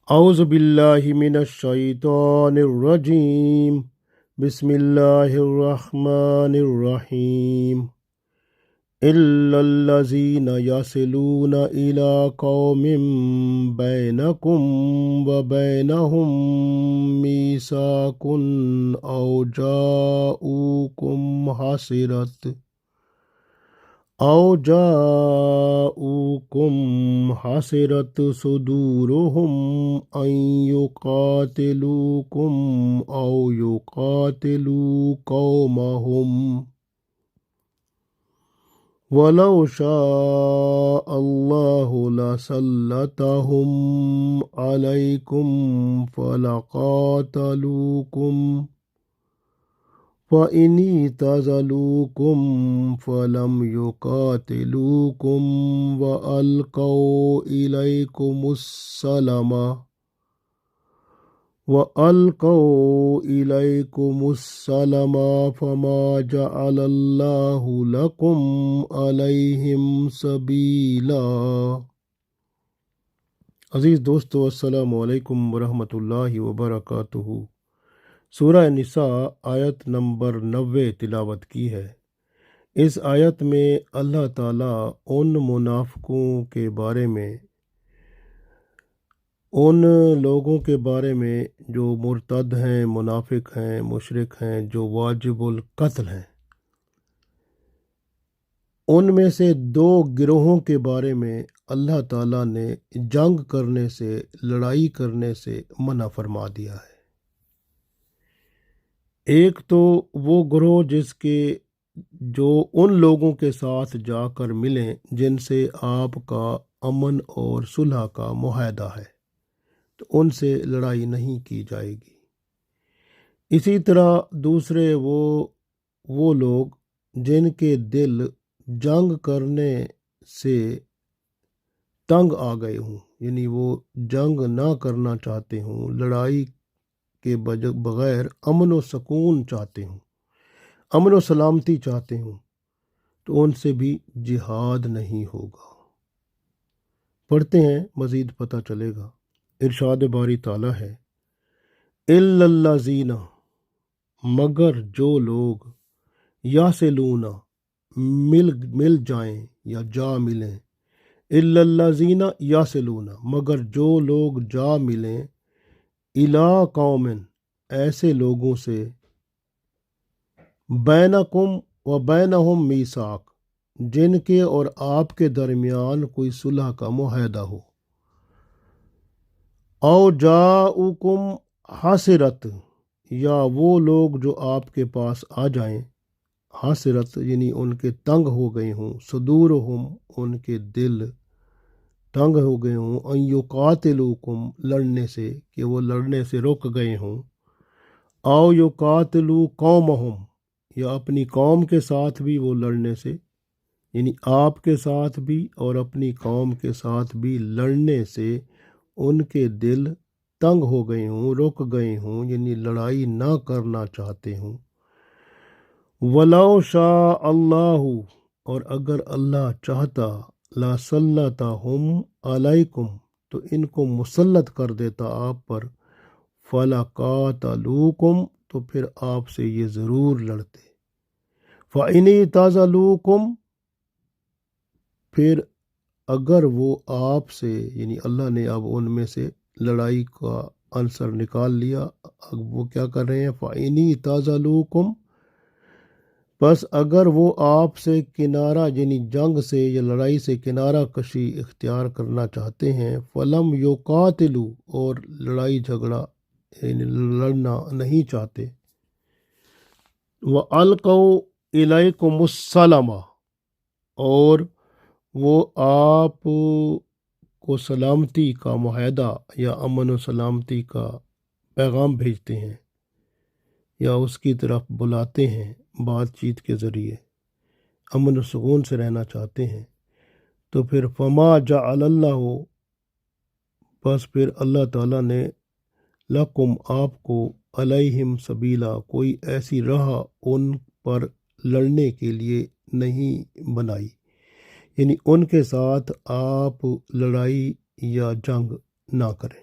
اعوذ باللہ من الشیطان الرجیم بسم اللہ الرحمن الرحیم الا الذین یصلون الی قوم بینکم وبینہم میثاق او جاءوکم حسرت صدورهم ان یقاتلوکم او یقاتلوا قومهم ولو شاء اللہ لسلطهم علیکم فلقاتلوکم فَإِنِ اعْتَزَلُوكُمْ فَلَمْ يُقَاتِلُوكُمْ وَأَلْقَوْا إِلَيْكُمُ السَّلَامَ فَمَا جَعَلَ اللَّهُ لَكُمْ عَلَيْهِمْ سَبِيلًا۔ عزیز دوستو، السلام علیکم ورحمۃ اللہ وبرکاتہ۔ سورہ نساء آیت نمبر 90 تلاوت کی ہے۔ اس آیت میں اللہ تعالیٰ ان منافقوں کے بارے میں، ان لوگوں کے بارے میں جو مرتد ہیں، منافق ہیں، مشرک ہیں، جو واجب القتل ہیں، ان میں سے دو گروہوں کے بارے میں اللہ تعالیٰ نے جنگ کرنے سے، لڑائی کرنے سے منع فرما دیا ہے۔ ایک تو وہ گروہ جو ان لوگوں کے ساتھ جا کر ملیں جن سے آپ کا امن اور صلح کا معاہدہ ہے، تو ان سے لڑائی نہیں کی جائے گی۔ اسی طرح دوسرے وہ لوگ جن کے دل جنگ کرنے سے تنگ آ گئے ہوں، یعنی وہ جنگ نہ کرنا چاہتے ہوں، لڑائی کے بغیر امن و سکون چاہتے ہوں، امن و سلامتی چاہتے ہوں، تو ان سے بھی جہاد نہیں ہوگا۔ پڑھتے ہیں، مزید پتہ چلے گا۔ ارشاد باری تعالیٰ ہے، الا الذین، مگر جو لوگ، یصلون، مل جائیں یا جا ملیں، الا الذین یصلون، مگر جو لوگ جا ملیں، الی قوم، ایسے لوگوں سے، بینکم و بینہم میثاق، جن کے اور آپ کے درمیان کوئی صلح کا معاہدہ ہو، او جاؤکم حسرت، یا وہ لوگ جو آپ کے پاس آ جائیں، حسرت یعنی ان کے تنگ ہو گئے ہوں، صدورہم، ان کے دل تنگ ہو گئے ہوں، ان یقاتلوکم، لڑنے سے، کہ وہ لڑنے سے رک گئے ہوں، او یقاتلوا قومہم، یا اپنی قوم کے ساتھ بھی وہ لڑنے سے، یعنی آپ کے ساتھ بھی اور اپنی قوم کے ساتھ بھی لڑنے سے ان کے دل تنگ ہو گئے ہوں، رک گئے ہوں، یعنی لڑائی نہ کرنا چاہتے ہوں۔ وَلَوْ شَاءَ اللَّهُ، اور اگر اللہ چاہتا، لَسَلَّطَهُمْ عَلَيْكُمْ، تو ان کو مسلط کر دیتا آپ پر، فَلَقَاتَلُوكُمْ، تو پھر آپ سے یہ ضرور لڑتے۔ فَإِنِ اعْتَزَلُوكُمْ، پھر اگر وہ آپ سے، یعنی اللہ نے اب ان میں سے لڑائی کا عنصر نکال لیا، اب وہ کیا کر رہے ہیں، فَإِنِ اعْتَزَلُوكُمْ، بس اگر وہ آپ سے کنارہ، یعنی جنگ سے یا لڑائی سے کنارہ کشی اختیار کرنا چاہتے ہیں، فَلَمْ يُقَاتِلُوا، اور لڑائی جھگڑا یعنی لڑنا نہیں چاہتے، وَأَلْقَوْا إِلَيْكُمُ السَّلَامَ، اور وہ آپ کو سلامتی کا معاہدہ یا امن و سلامتی کا پیغام بھیجتے ہیں یا اس کی طرف بلاتے ہیں بات چیت کے ذریعے، امن و سکون سے رہنا چاہتے ہیں، تو پھر فما جعل اللہ، بس پھر اللہ تعالیٰ نے، لکم، آپ کو، علیہم سبیلا، کوئی ایسی راہ ان پر لڑنے کے لیے نہیں بنائی، یعنی ان کے ساتھ آپ لڑائی یا جنگ نہ کریں۔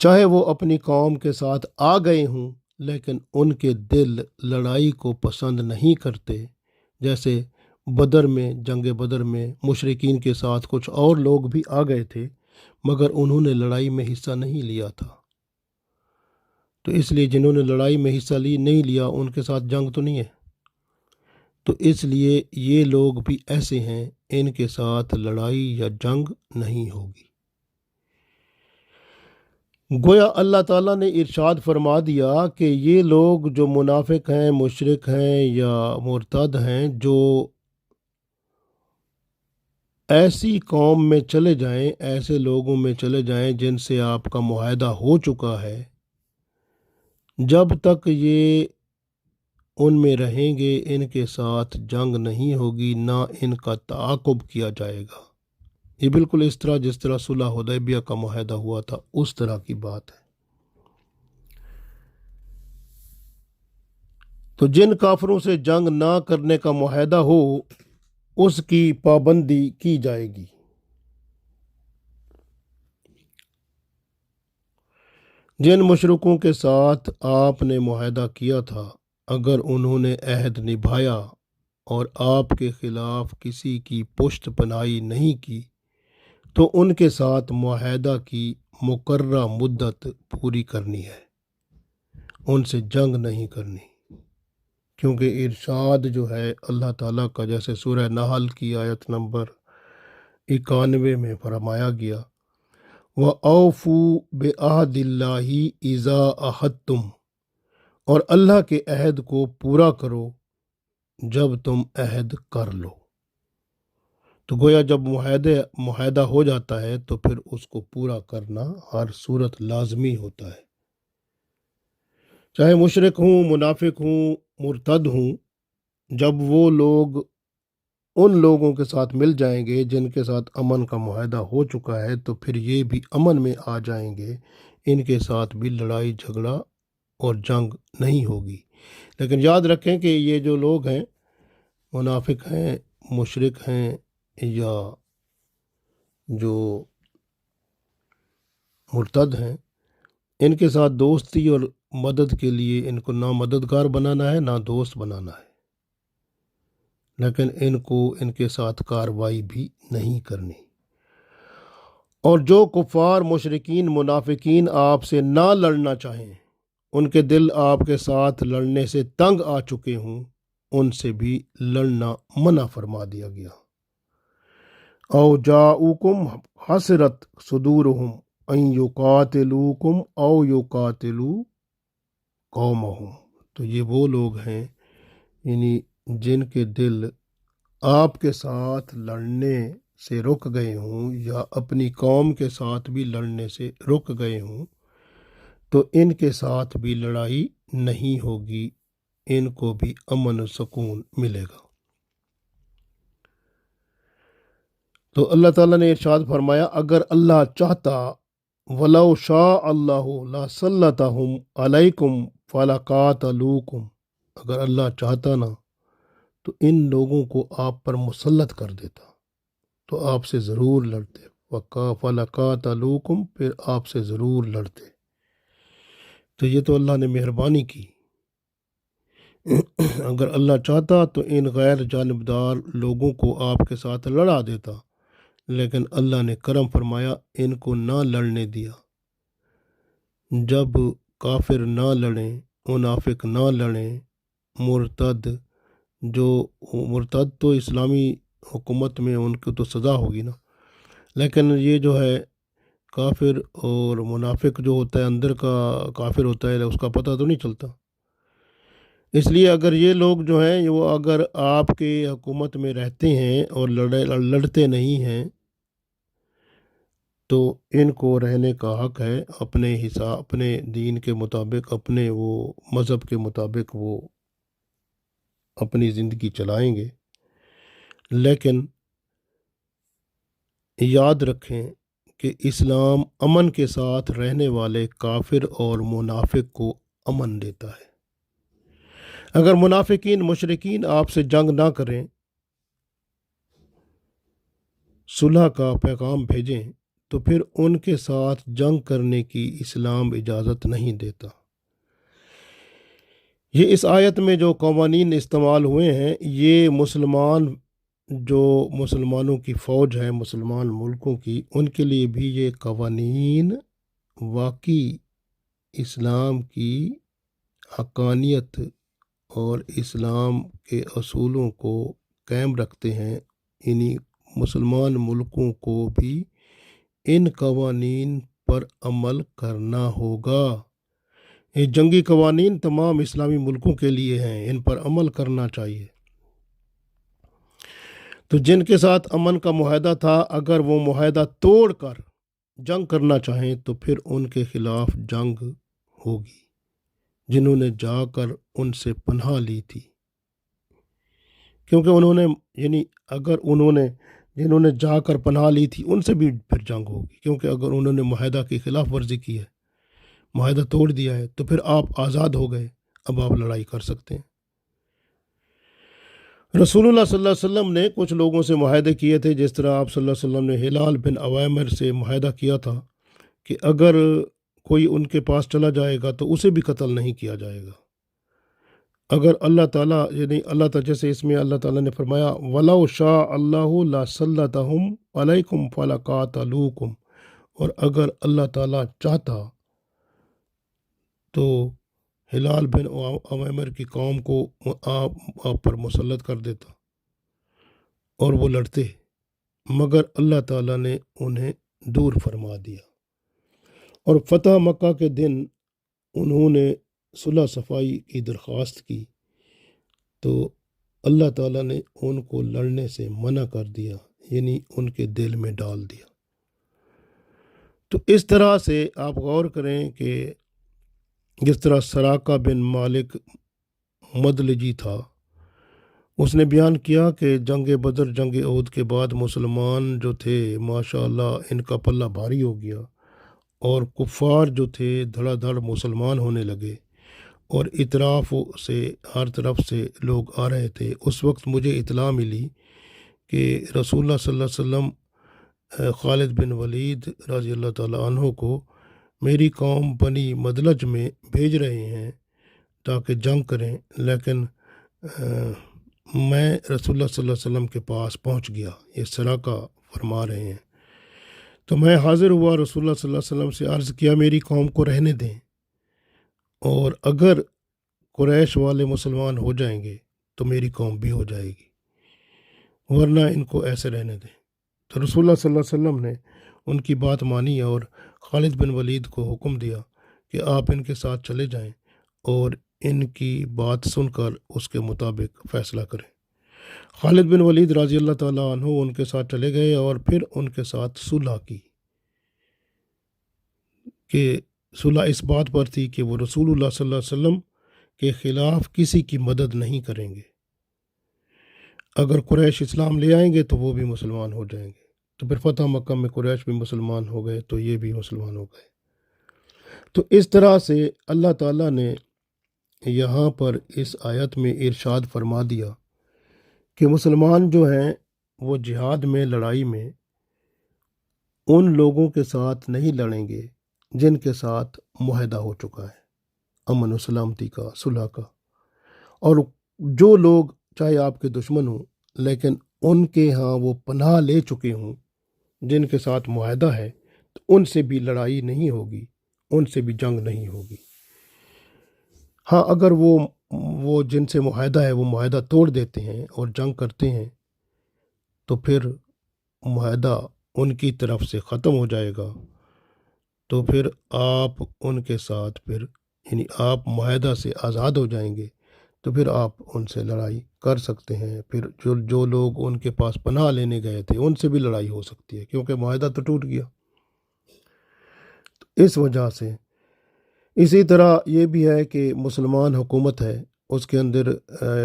چاہے وہ اپنی قوم کے ساتھ آ گئے ہوں لیکن ان کے دل لڑائی کو پسند نہیں کرتے، جیسے بدر میں، جنگ بدر میں مشرکین کے ساتھ کچھ اور لوگ بھی آ گئے تھے مگر انہوں نے لڑائی میں حصہ نہیں لیا تھا، تو اس لیے جنہوں نے لڑائی میں حصہ نہیں لیا ان کے ساتھ جنگ تو نہیں ہے، تو اس لیے یہ لوگ بھی ایسے ہیں، ان کے ساتھ لڑائی یا جنگ نہیں ہوگی۔ گویا اللہ تعالیٰ نے ارشاد فرما دیا کہ یہ لوگ جو منافق ہیں، مشرک ہیں یا مرتد ہیں، جو ایسی قوم میں چلے جائیں، ایسے لوگوں میں چلے جائیں جن سے آپ کا معاہدہ ہو چکا ہے، جب تک یہ ان میں رہیں گے ان کے ساتھ جنگ نہیں ہوگی، نہ ان کا تعاقب کیا جائے گا۔ یہ بالکل اس طرح جس طرح صلح حدیبیہ کا معاہدہ ہوا تھا اس طرح کی بات ہے۔ تو جن کافروں سے جنگ نہ کرنے کا معاہدہ ہو اس کی پابندی کی جائے گی۔ جن مشرکوں کے ساتھ آپ نے معاہدہ کیا تھا اگر انہوں نے عہد نبھایا اور آپ کے خلاف کسی کی پشت پناہی نہیں کی تو ان کے ساتھ معاہدہ کی مقررہ مدت پوری کرنی ہے، ان سے جنگ نہیں کرنی، کیونکہ ارشاد جو ہے اللہ تعالیٰ کا جیسے سورہ نحل کی آیت نمبر 91 میں فرمایا گیا، وَأَوْفُوا بِعَہْدِ اللَّهِ إِذَا عَاهَدتُّمْ، اور اللہ کے عہد کو پورا کرو جب تم عہد کر لو۔ تو گویا جب معاہدہ ہو جاتا ہے تو پھر اس کو پورا کرنا ہر صورت لازمی ہوتا ہے، چاہے مشرک ہوں، منافق ہوں، مرتد ہوں۔ جب وہ لوگ ان لوگوں کے ساتھ مل جائیں گے جن کے ساتھ امن کا معاہدہ ہو چکا ہے تو پھر یہ بھی امن میں آ جائیں گے، ان کے ساتھ بھی لڑائی جھگڑا اور جنگ نہیں ہوگی۔ لیکن یاد رکھیں کہ یہ جو لوگ ہیں، منافق ہیں، مشرک ہیں یا جو مرتد ہیں، ان کے ساتھ دوستی اور مدد کے لیے ان کو نہ مددگار بنانا ہے نہ دوست بنانا ہے، لیکن ان کو ان کے ساتھ کارروائی بھی نہیں کرنی۔ اور جو کفار، مشرکین، منافقین آپ سے نہ لڑنا چاہیں، ان کے دل آپ کے ساتھ لڑنے سے تنگ آ چکے ہوں، ان سے بھی لڑنا منع فرما دیا گیا۔ او جاؤکم حسرت صدورہم ان یقاتلوکم او یقاتلو قومہم، تو یہ وہ لوگ ہیں یعنی جن کے دل آپ کے ساتھ لڑنے سے رک گئے ہوں یا اپنی قوم کے ساتھ بھی لڑنے سے رک گئے ہوں، تو ان کے ساتھ بھی لڑائی نہیں ہوگی، ان کو بھی امن و سکون ملے گا۔ تو اللہ تعالیٰ نے ارشاد فرمایا، اگر اللہ چاہتا، وَلَوْ شَاءَ اللَّهُ لَسَلَّطَهُمْ عَلَيْكُمْ فَلَقَاتَلُوكُمْ، اگر اللہ چاہتا نا تو ان لوگوں کو آپ پر مسلط کر دیتا تو آپ سے ضرور لڑتے، فَلَقَاتَلُوكُمْ، پھر آپ سے ضرور لڑتے۔ تو یہ تو اللہ نے مہربانی کی، اگر اللہ چاہتا تو ان غیر جانبدار لوگوں کو آپ کے ساتھ لڑا دیتا، لیکن اللہ نے کرم فرمایا، ان کو نہ لڑنے دیا۔ جب کافر نہ لڑیں، منافق نہ لڑیں، مرتد تو اسلامی حکومت میں ان کو تو سزا ہوگی نا، لیکن یہ جو ہے کافر اور منافق جو ہوتا ہے اندر کا کافر ہوتا ہے، اس کا پتہ تو نہیں چلتا۔ اس لیے اگر یہ لوگ جو ہیں وہ اگر آپ کے حکومت میں رہتے ہیں اور لڑتے نہیں ہیں تو ان کو رہنے کا حق ہے، اپنے حساب، اپنے دین کے مطابق، اپنے وہ مذہب کے مطابق وہ اپنی زندگی چلائیں گے، لیکن یاد رکھیں کہ اسلام امن کے ساتھ رہنے والے کافر اور منافق کو امن دیتا ہے۔ اگر منافقین، مشرکین آپ سے جنگ نہ کریں، صلح کا پیغام بھیجیں، تو پھر ان کے ساتھ جنگ کرنے کی اسلام اجازت نہیں دیتا۔ یہ اس آیت میں جو قوانین استعمال ہوئے ہیں، یہ مسلمانوں کی فوج ہے، مسلمان ملکوں کی، ان کے لیے بھی یہ قوانین واقعی اسلام کی حقانیت اور اسلام کے اصولوں کو قائم رکھتے ہیں۔ یعنی مسلمان ملکوں کو بھی ان قوانین پر عمل کرنا ہوگا۔ یہ جنگی قوانین تمام اسلامی ملکوں کے لیے ہیں، ان پر عمل کرنا چاہیے۔ تو جن کے ساتھ امن کا معاہدہ تھا، اگر وہ معاہدہ توڑ کر جنگ کرنا چاہیں تو پھر ان کے خلاف جنگ ہوگی، جنہوں نے جا کر ان سے پناہ لی تھی، کیونکہ جنہوں نے جا کر پناہ لی تھی ان سے بھی پھر جنگ ہوگی، کیونکہ اگر انہوں نے معاہدہ کی خلاف ورزی کی ہے، معاہدہ توڑ دیا ہے، تو پھر آپ آزاد ہو گئے، اب آپ لڑائی کر سکتے ہیں۔ رسول اللہ صلی اللہ علیہ وسلم نے کچھ لوگوں سے معاہدے کیے تھے، جس طرح آپ صلی اللہ علیہ وسلم نے ہلال بن عویمر سے معاہدہ کیا تھا کہ اگر کوئی ان کے پاس چلا جائے گا تو اسے بھی قتل نہیں کیا جائے گا۔ اگر اللہ تعالیٰ جیسے اس میں اللہ تعالیٰ نے فرمایا وَلَوْ شَاءَ اللَّهُ لَسَلَّطَهُمْ عَلَيْكُمْ فَلَقَاتَلُوكُمْ، اور اگر اللہ تعالیٰ چاہتا تو ہلال بن عویمر کی قوم کو آپ پر مسلط کر دیتا اور وہ لڑتے، مگر اللہ تعالیٰ نے انہیں دور فرما دیا۔ اور فتح مکہ کے دن انہوں نے صلح صفائی کی درخواست کی تو اللہ تعالیٰ نے ان کو لڑنے سے منع کر دیا، یعنی ان کے دل میں ڈال دیا۔ تو اس طرح سے آپ غور کریں کہ جس طرح سراقہ بن مالک مدلجی تھا، اس نے بیان کیا کہ جنگ بدر، جنگ احد کے بعد مسلمان جو تھے ماشاءاللہ ان کا پلہ بھاری ہو گیا، اور کفار جو تھے دھڑا دھڑ مسلمان ہونے لگے، اور اطراف سے ہر طرف سے لوگ آ رہے تھے۔ اس وقت مجھے اطلاع ملی کہ رسول اللہ صلی اللہ علیہ وسلم خالد بن ولید رضی اللہ تعالیٰ عنہ کو میری قوم بنی مدلج میں بھیج رہے ہیں تاکہ جنگ کریں، لیکن میں رسول اللہ صلی اللہ علیہ وسلم کے پاس پہنچ گیا، یہ سراقہ فرما رہے ہیں۔ تو میں حاضر ہوا، رسول اللہ صلی اللہ علیہ وسلم سے عرض کیا میری قوم کو رہنے دیں، اور اگر قریش والے مسلمان ہو جائیں گے تو میری قوم بھی ہو جائے گی، ورنہ ان کو ایسے رہنے دیں۔ تو رسول اللہ صلی اللہ علیہ وسلم نے ان کی بات مانی اور خالد بن ولید کو حکم دیا کہ آپ ان کے ساتھ چلے جائیں اور ان کی بات سن کر اس کے مطابق فیصلہ کریں۔ خالد بن ولید رضی اللہ تعالیٰ عنہ ان کے ساتھ چلے گئے اور پھر ان کے ساتھ صلح کی، کہ صلح اس بات پر تھی کہ وہ رسول اللہ صلی اللہ علیہ وسلم کے خلاف کسی کی مدد نہیں کریں گے، اگر قریش اسلام لے آئیں گے تو وہ بھی مسلمان ہو جائیں گے۔ تو پھر فتح مکہ میں قریش بھی مسلمان ہو گئے تو یہ بھی مسلمان ہو گئے۔ تو اس طرح سے اللہ تعالیٰ نے یہاں پر اس آیت میں ارشاد فرما دیا کہ مسلمان جو ہیں وہ جہاد میں، لڑائی میں ان لوگوں کے ساتھ نہیں لڑیں گے جن کے ساتھ معاہدہ ہو چکا ہے، امن و سلامتی کا، صلح کا۔ اور جو لوگ چاہے آپ کے دشمن ہوں لیکن ان کے ہاں وہ پناہ لے چکے ہوں، جن کے ساتھ معاہدہ ہے، تو ان سے بھی لڑائی نہیں ہوگی، ان سے بھی جنگ نہیں ہوگی۔ ہاں اگر وہ جن سے معاہدہ ہے وہ معاہدہ توڑ دیتے ہیں اور جنگ کرتے ہیں تو پھر معاہدہ ان کی طرف سے ختم ہو جائے گا، تو پھر آپ ان کے ساتھ یعنی آپ معاہدہ سے آزاد ہو جائیں گے، تو پھر آپ ان سے لڑائی کر سکتے ہیں۔ پھر جو لوگ ان کے پاس پناہ لینے گئے تھے ان سے بھی لڑائی ہو سکتی ہے، کیونکہ معاہدہ تو ٹوٹ گیا۔ تو اس وجہ سے اسی طرح یہ بھی ہے کہ مسلمان حکومت ہے، اس کے اندر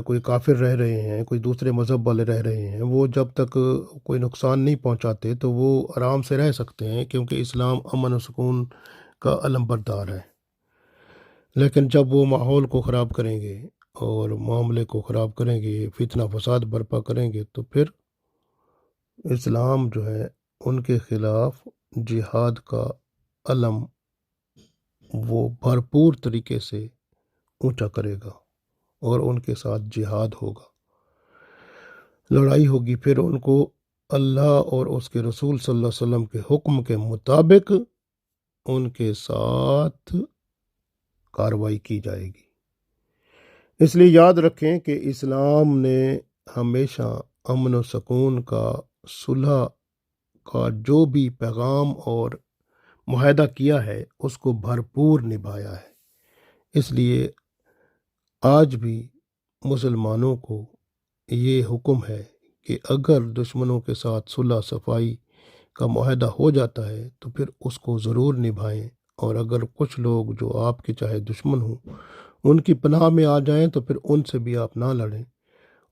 کوئی کافر رہ رہے ہیں، کوئی دوسرے مذہب والے رہ رہے ہیں، وہ جب تک کوئی نقصان نہیں پہنچاتے تو وہ آرام سے رہ سکتے ہیں، کیونکہ اسلام امن و سکون کا علم بردار ہے۔ لیکن جب وہ ماحول کو خراب کریں گے اور معاملے کو خراب کریں گے، فتنہ فساد برپا کریں گے، تو پھر اسلام جو ہے ان کے خلاف جہاد کا علم وہ بھرپور طریقے سے اونچا کرے گا اور ان کے ساتھ جہاد ہوگا، لڑائی ہوگی، پھر ان کو اللہ اور اس کے رسول صلی اللہ علیہ وسلم کے حکم کے مطابق ان کے ساتھ کارروائی کی جائے گی۔ اس لیے یاد رکھیں کہ اسلام نے ہمیشہ امن و سکون کا، صلح کا جو بھی پیغام اور معاہدہ کیا ہے اس کو بھرپور نبھایا ہے۔ اس لیے آج بھی مسلمانوں کو یہ حکم ہے کہ اگر دشمنوں کے ساتھ صلح صفائی کا معاہدہ ہو جاتا ہے تو پھر اس کو ضرور نبھائیں، اور اگر کچھ لوگ جو آپ کے چاہے دشمن ہوں ان کی پناہ میں آ جائیں تو پھر ان سے بھی آپ نہ لڑیں۔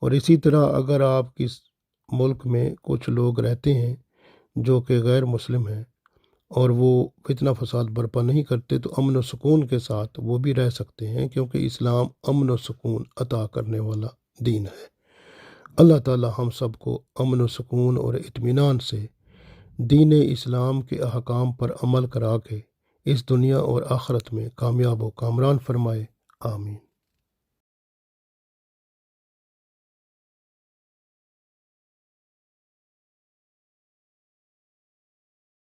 اور اسی طرح اگر آپ کس ملک میں کچھ لوگ رہتے ہیں جو کہ غیر مسلم ہیں اور وہ فتنہ فساد برپا نہیں کرتے تو امن و سکون کے ساتھ وہ بھی رہ سکتے ہیں، کیونکہ اسلام امن و سکون عطا کرنے والا دین ہے۔ اللہ تعالی ہم سب کو امن و سکون اور اطمینان سے دین اسلام کے احکام پر عمل کرا کے اس دنیا اور آخرت میں کامیاب و کامران فرمائے، آمین۔